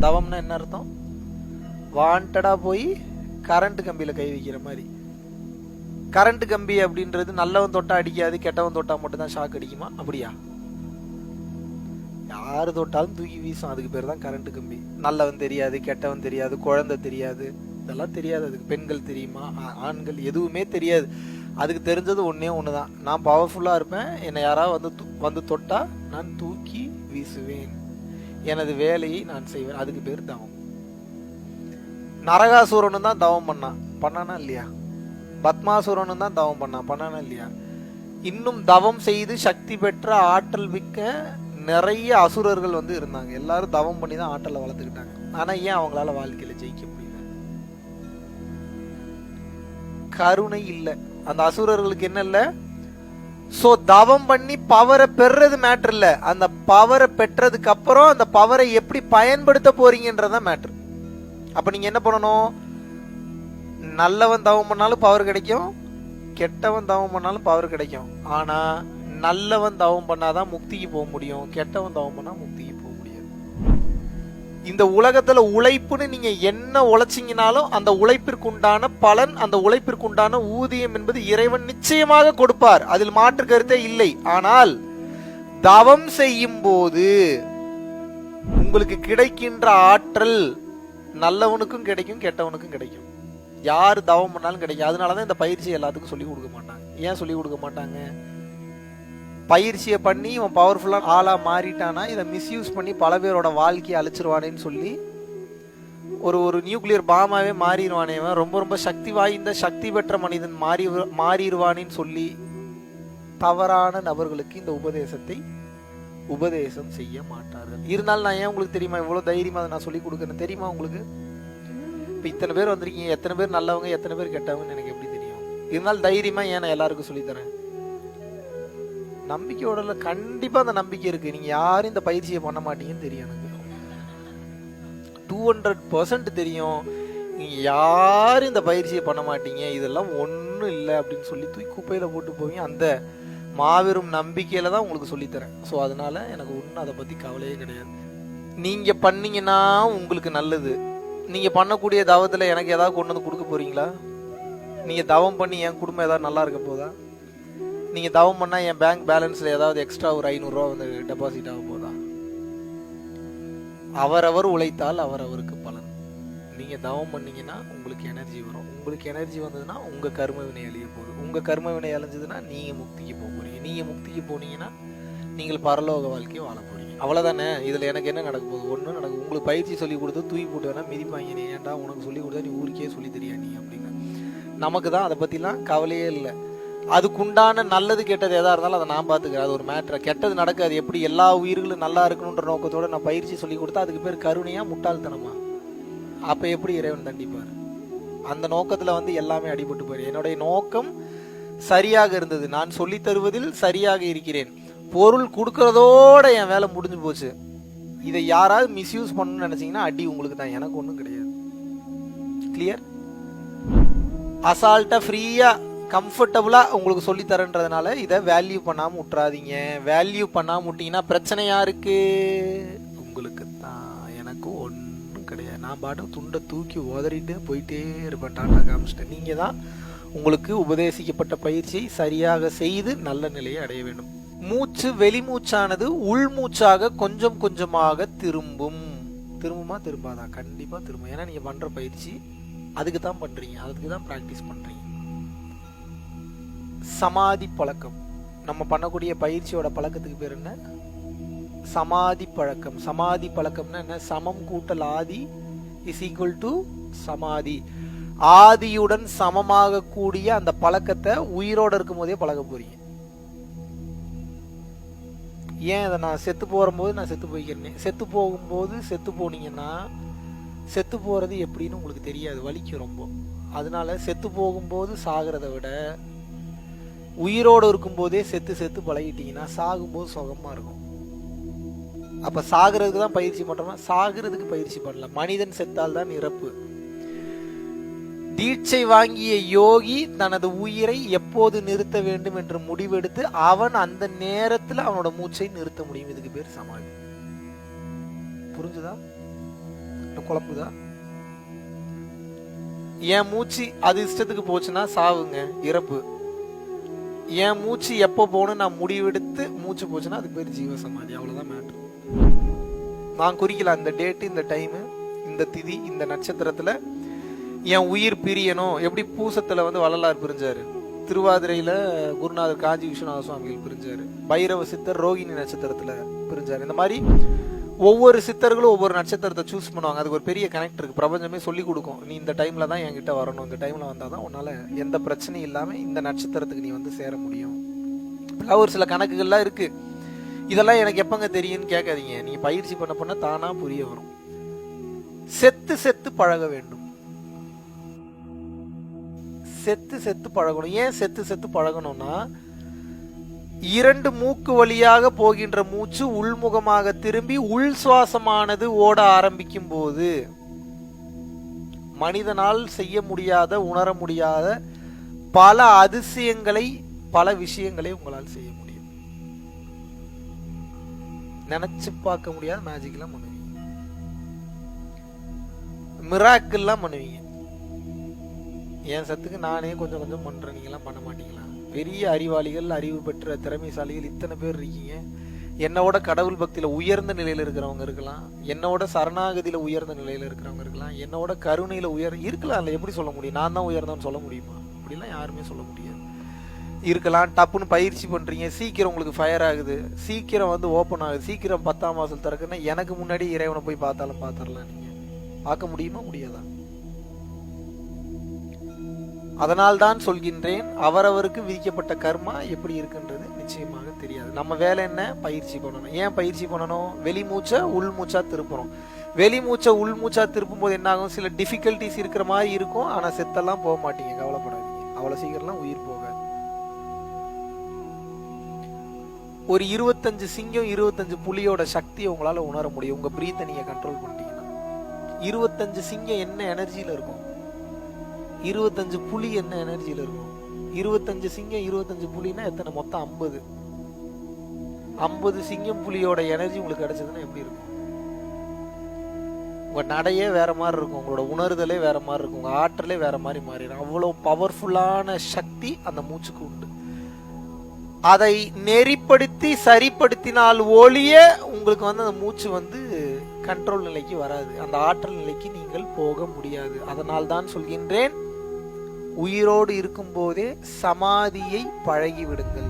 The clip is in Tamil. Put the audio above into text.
தவம்னா என்ன அர்த்தம்? வாண்டடா போய் கரண்ட் கம்பியில கை வைக்கிற மாதிரி. கரண்ட் கம்பி அப்படின்றது நல்லவன் தொட்டா அடிக்காது, கெட்டவன் தொட்டா மட்டும் தான் ஷாக் அடிக்குமா? அப்படியா? யாரு தொட்டாலும் தூக்கி வீசும். அதுக்கு பேர் தான் கரண்ட் கம்பி. நல்லவன் தெரியாது, கெட்டவன் தெரியாது, குழந்தை தெரியாது, இதெல்லாம் தெரியாது. அதுக்கு பெண்கள் தெரியுமா, ஆண்கள் எதுவுமே தெரியாது. அதுக்கு தெரிஞ்சது ஒன்னே ஒண்ணுதான், நான் பவர்ஃபுல்லா இருப்பேன், என்னை யாராவது வந்து தொட்டா நான் தூக்கி வீசுவேன், எனது வேலையை நான் செய்வேன். அதுக்கு பேர் தவம். நரகாசுரனும் தான் தவம் பண்ணானா இல்லையா? பத்மாசுரனும் தான் தவம் பண்ணானா இல்லையா? இன்னும் தவம் செய்து சக்தி பெற்ற ஆற்றல் மிக்க நிறைய அசுரர்கள் வந்து இருந்தாங்க. எல்லாரும் தவம் பண்ணி தான் ஆற்றலை வளர்த்துக்கிட்டாங்க. ஆனா ஏன் அவங்களால வாழ்க்கையில ஜெயிக்க முடியல? கருணை இல்லை. அந்த அசுரர்களுக்கு என்ன இல்ல? சோ தவம் பண்ணி பவரை பெறது மேட்டர் இல்ல, அந்த பவரை பெற்றதுக்கு அப்புறம் அந்த பவரை எப்படி பயன்படுத்த போறீங்கன்றதான் மேட்டர். அப்ப நீங்க என்ன பண்ணணும்? நல்லவன் தவம் பண்ணாலும் பவர் கிடைக்கும், கெட்டவன் தவம் பண்ணாலும் பவர் கிடைக்கும். ஆனா நல்லவன் தவம் பண்ணாதான் முக்திக்கு போக முடியும், கெட்டவன் தவம் பண்ணா முக்திக்கு போக முடியாது. இந்த உலகத்துல உழைப்புன்னு நீங்க என்ன உழைச்சிங்கனாலும் அந்த உழைப்பிற்குண்டான பலன், அந்த உழைப்பிற்குண்டான ஊதியம் என்பது இறைவன் நிச்சயமாக கொடுப்பார், அதில் மாற்று கருத்தே இல்லை. ஆனால் தவம் செய்யும் போது உங்களுக்கு கிடைக்கின்ற ஆற்றல் நல்லவனுக்கும் கிடைக்கும், கெட்டவனுக்கும் கிடைக்கும். யாரு தவம் பண்ணாலும் கிடைக்கும். அதனாலதான் இந்த பயிற்சி எல்லாத்துக்கும் சொல்லி கொடுக்க மாட்டாங்க. ஏன் சொல்லி கொடுக்க மாட்டாங்க? பயிற்சியை பண்ணி இவன் பவர்ஃபுல்லான ஆளா மாறிட்டானா இதை மிஸ்யூஸ் பண்ணி பல பேரோட வாழ்க்கையை அழிச்சிருவானேன்னு சொல்லி ஒரு நியூக்ளியர் பாமாவே மாறிடுவானே, ரொம்ப ரொம்ப சக்தி வாய்ந்த சக்தி பெற்ற மனிதன் மாறிடுவானேன்னு சொல்லி தவறான நபர்களுக்கு இந்த உபதேசத்தை உபதேசம் செய்ய மாட்டார்கள். இருந்தாலும் நான் ஏன் உங்களுக்கு தெரியுமா இவ்வளவு தைரியமா நான் சொல்லி கொடுக்கறேன் தெரியுமா உங்களுக்கு? இப்ப இத்தனை பேர் வந்திருக்கீங்க, எத்தனை பேர் நல்லவங்க எத்தனை பேர் கெட்டவங்கன்னு எனக்கு எப்படி தெரியும்? இருந்தாலும் தைரியமா ஏன் நான் எல்லாருக்கும் சொல்லித்தரேன்? நம்பிக்கையோட கண்டிப்பா அந்த நம்பிக்கை இருக்கு. நீங்க யாரும் இந்த பயிற்சியை பண்ண மாட்டீங்கன்னு தெரியும் எனக்கு, 200% தெரியும். நீங்க யாரும் இந்த பயிற்சியை பண்ண மாட்டீங்க, இதெல்லாம் ஒன்றும் இல்லை அப்படின்னு சொல்லி தூக்கி குப்பையில போட்டு போவீங்க. அந்த மாபெரும் நம்பிக்கையில தான் உங்களுக்கு சொல்லித்தரேன். ஸோ அதனால எனக்கு ஒன்றும் அதை பத்தி கவலையே கிடையாது. நீங்க பண்ணீங்கன்னா உங்களுக்கு நல்லது. நீங்க பண்ணக்கூடிய தவத்துல எனக்கு ஏதாவது கொண்டு வந்து கொடுக்க போறீங்களா? நீங்க தவம் பண்ணி என் குடும்பம் ஏதாவது நல்லா இருக்க போதா? நீங்க தவம் பண்ணா என் பேங்க் பேலன்ஸ்ல ஏதாவது எக்ஸ்ட்ரா ஒரு 500 ரூபா வந்து டெபாசிட் ஆக போதா? அவரவர் உழைத்தால் அவரவருக்கு பலன். நீங்க தவம் பண்ணீங்கன்னா உங்களுக்கு எனர்ஜி வரும். உங்களுக்கு எனர்ஜி வந்ததுன்னா உங்க கர்ம வினை அழிய போகுது. உங்க கர்ம வினை அழிஞ்சதுன்னா நீங்க முக்திக்கு போக போறீங்க. நீங்க முக்திக்கு போனீங்கன்னா நீங்கள் பரலோக வாழ்க்கையை வாழ போறீங்க. அவ்வளவுதானே. இதுல எனக்கு என்ன நடக்க போகுது? ஒன்றும் நடக்கும். உங்களுக்கு பயிற்சி சொல்லி கொடுத்து தூக்கி போட்டு வேணா மிதிப்பாங்க. நீ ஏன்டா உனக்கு சொல்லி கொடுத்தா நீ ஊருக்கே சொல்லி தெரியா நீ அப்படின்னு. நமக்கு தான் அதை பத்திலாம் கவலையே இல்லை. அதுக்குண்டான நல்லது கெட்டது எதா இருந்தாலும் அதை நான் பார்த்துக்கிறேன். அது ஒரு மேட்ரு. கெட்டது நடக்காது. எப்படி எல்லா உயிர்களும் நல்லா இருக்கணுன்ற நோக்கத்தோட நான் பயிற்சி சொல்லி கொடுத்தா அதுக்கு பேர் கருணையா முட்டாள்தனமா? அப்ப எப்படி இறைவன் தண்டிப்பார்? அந்த நோக்கத்துல வந்து எல்லாமே அடிபட்டு போயிடும். என்னுடைய நோக்கம் சரியாக இருந்தது, நான் சொல்லி தருவதில் சரியாக இருக்கிறேன், பொருள் கொடுக்கறதோட என் வேலை முடிஞ்சு போச்சு. இதை யாராவது மிஸ்யூஸ் பண்ணணும்னு நினைச்சீங்கன்னா அடி உங்களுக்கு தான், எனக்கு ஒன்றும் கிடையாது. கிளியர்? அசால்ட்டா ஃப்ரீயா கம்ஃபர்டபுளா உங்களுக்கு சொல்லி தரேன்றதுனால இதை வேல்யூ பண்ணாம விட்டுறாதீங்க. வேல்யூ பண்ணாம விட்டீங்கன்னா பிரச்சனை யாருக்கு? உங்களுக்கு தான். எனக்கு ஒன்றும் கிடையாது. நான் பாட்டு துண்டை தூக்கி உதறிட்டு போயிட்டே இருப்பேன், டாட்டா காமிச்சிட்டு. நீங்க தான் உங்களுக்கு உபதேசிக்கப்பட்ட பயிற்சியை சரியாக செய்து நல்ல நிலையை அடைய வேண்டும். மூச்சு வெளிமூச்சானது உள்மூச்சாக கொஞ்சம் கொஞ்சமாக திரும்புமா திரும்பாதா? கண்டிப்பா திரும்பும். ஏன்னா நீங்க பண்ற பயிற்சி அதுக்கு தான் பண்றீங்க, அதுக்கு தான் பிராக்டிஸ் பண்றீங்க. சமாதி பழக்கம். நம்ம பண்ணக்கூடிய பயிற்சியோட பழக்கத்துக்கு பேர் என்ன? சமாதி பழக்கம். சமாதி பழக்கம்னா என்ன? சமம் கூட்டல் ஆதி இஸ் ஈக்குவல் டு சமாதி. ஆதியுடன் சமமாக கூடிய அந்த பழக்கத்தை உயிரோட இருக்கும் போதே பழக போறீங்க. ஏன் அதை நான் செத்து போகும்போது நான் செத்து போய்க்கிறேன், செத்து போகும்போது செத்து போனீங்கன்னா செத்து போறது எப்படின்னு உங்களுக்கு தெரியாது, வலிக்கும் ரொம்ப. அதனால செத்து போகும்போது சாகிறத விட உயிரோடு இருக்கும் போதே செத்து செத்து பழகிட்டீங்கன்னா சாகும்போது சுகமா இருக்கும். அப்ப சாகிறதுக்கு தான் பயிற்சி பண்றோமா? சாகிறதுக்கு பயிற்சி பண்ணல. மனிதன் செத்தால் தான் இறப்பு. தீட்சை வாங்கிய யோகி தனது உயிரை எப்போது நிறுத்த வேண்டும் என்று முடிவெடுத்து அவன் அந்த நேரத்தில் அவனோட மூச்சை நிறுத்த முடியும். இதுக்கு பேர் சமாதி. புரிஞ்சுதா? குழப்புதா? என் மூச்சு அது இஷ்டத்துக்கு போச்சுன்னா சாவுங்க, இறப்பு. என் மூச்சு எப்போ போகணும் நான் முடிவெடுத்து மூச்சு போச்சுன்னா அதுக்கு பேர் ஜீவசமாதி. அவ்வளவுதான் மேட்ரு. நான் குறிக்கலாம் இந்த டேட்டு, இந்த டைமு, இந்த திதி, இந்த நட்சத்திரத்துல என் உயிர் பிரியணும். எப்படி பூசத்துல வள்ளலார் பிரிஞ்சாரு, திருவாதிரையில குருநாதர் காஞ்சி விஸ்வநாத சுவாமிகள் பிரிஞ்சாரு, பைரவ சித்தர் ரோகிணி நட்சத்திரத்துல பிரிஞ்சாரு. இந்த மாதிரி ஒவ்வொரு சித்தர்களும் ஒவ்வொரு நட்சத்திரத்தை சூஸ் பண்ணுவாங்க. அதுக்கு ஒரு பெரிய கனெக்ட் இருக்கு. பிரபஞ்சமே சொல்லி கொடுக்கும், நீ இந்த டைம்ல தான் என்கிட்ட வரணும், இந்த டைம்ல வந்தாதான் உன்னால எந்த பிரச்சனையும் இல்லாம இந்த நட்சத்திரத்துக்கு நீ சேர முடியும். ஒரு சில கணக்குகள்லாம் இருக்கு. இதெல்லாம் எனக்கு எப்பங்க தெரியும்னு கேட்காதீங்க. நீங்க பயிற்சி பண்ண தானா புரிய வரும். செத்து செத்து பழக வேண்டும். செத்து செத்து பழகணும். ஏன் செத்து செத்து பழகணும்னா, 2 மூக்கு வழியாக போகின்ற மூச்சு உள்முகமாக திரும்பி உள் சுவாசமானது ஓட ஆரம்பிக்கும் போது மனிதனால் செய்ய முடியாத, உணர முடியாத பல அதிசயங்களை, பல விஷயங்களை உங்களால் செய்ய முடியும். நினைச்சு பார்க்க முடியாத மேஜிக் எல்லாம் பண்ணுவீங்க, மிராக்கிள் எல்லாம் பண்ணுவீங்க. என் சத்துக்கு நானே கொஞ்சம் கொஞ்சம் பண்றேன், நீங்க எல்லாம் பண்ண மாட்டீங்களா? பெரிய அறிவாளிகள், அறிவு பெற்ற திறமைசாலிகள் இத்தனை பேர் இருக்கீங்க. என்னோட கடவுள் பக்தியில உயர்ந்த நிலையில இருக்கிறவங்க இருக்கலாம், என்னோட சரணாகதியில உயர்ந்த நிலையில இருக்கிறவங்க இருக்கலாம், என்னோட கருணையில இருக்கலாம். எப்படி சொல்ல முடியும்? நான் தான் உயர்ந்தவன்னு சொல்ல முடியுமா? அப்படிலாம் யாருமே சொல்ல முடியாது. இருக்கலாம். டப்புன்னு பயிற்சி பண்றீங்க, சீக்கிரம் உங்களுக்கு ஃபயர் ஆகுது, சீக்கிரம் ஓப்பன் ஆகுது, சீக்கிரம் 10ஆம் வாசல் திறக்குன்னா எனக்கு முன்னாடி இறைவனை போய் பார்த்தாலும் பார்த்துடலாம். நீங்க பார்க்க முடியுமா? முடியாதா? அதனால் தான் சொல்கின்றேன், அவரவருக்கு விதிக்கப்பட்ட கர்மா எப்படி இருக்குன்றது நிச்சயமாக தெரியாது. நம்ம வேலை என்ன? பயிற்சி பண்ணணும். ஏன் பயிற்சி பண்ணணும்? வெளி மூச்சை உள் மூச்சா திருப்புறோம். வெளி மூச்சை உள் மூச்சா திருப்பும் போது என்ன ஆகும்? சில டிஃபிகல்டிஸ் இருக்கிற மாதிரி இருக்கும், ஆனா செத்தெல்லாம் போக மாட்டீங்க, கவலைப்படாதீங்க. அவ்வளவு சீக்கிரம்லாம் உயிர் போகாது. ஒரு 25 சிங்கம் 25 புலியோட சக்தியை உங்களால உணர முடியும், உங்க பிரீத்தை நீங்க கண்ட்ரோல் பண்ணிட்டீங்கன்னா. 25 சிங்கம் என்ன எனர்ஜியில இருக்கும், 25 புலி என்ன எனர்ஜியில இருக்கும்? 25 சிங்கம் 25 புலினா எத்தனை? மொத்தம் 50. 50 சிங்கம் புலியோட எனர்ஜி உங்களுக்கு கிடைச்சதுன்னா எப்படி இருக்கும்? உங்க நடையே வேற மாதிரி இருக்கும், உங்களோட உணர்தலே வேற மாதிரி இருக்கும், உங்க ஆற்றலே வேற மாதிரி மாறிடும். அவ்வளவு பவர்ஃபுல்லான சக்தி அந்த மூச்சுக்கு உண்டு. அதை நெறிப்படுத்தி சரிப்படுத்தினால் ஒழிய உங்களுக்கு அந்த மூச்சு கண்ட்ரோல் நிலைக்கு வராது, அந்த ஆற்றல் நிலைக்கு நீங்கள் போக முடியாது. அதனால் தான் சொல்கின்றேன், உயிரோடு இருக்கும் போதே சமாதியை பழகி விடுங்கள்.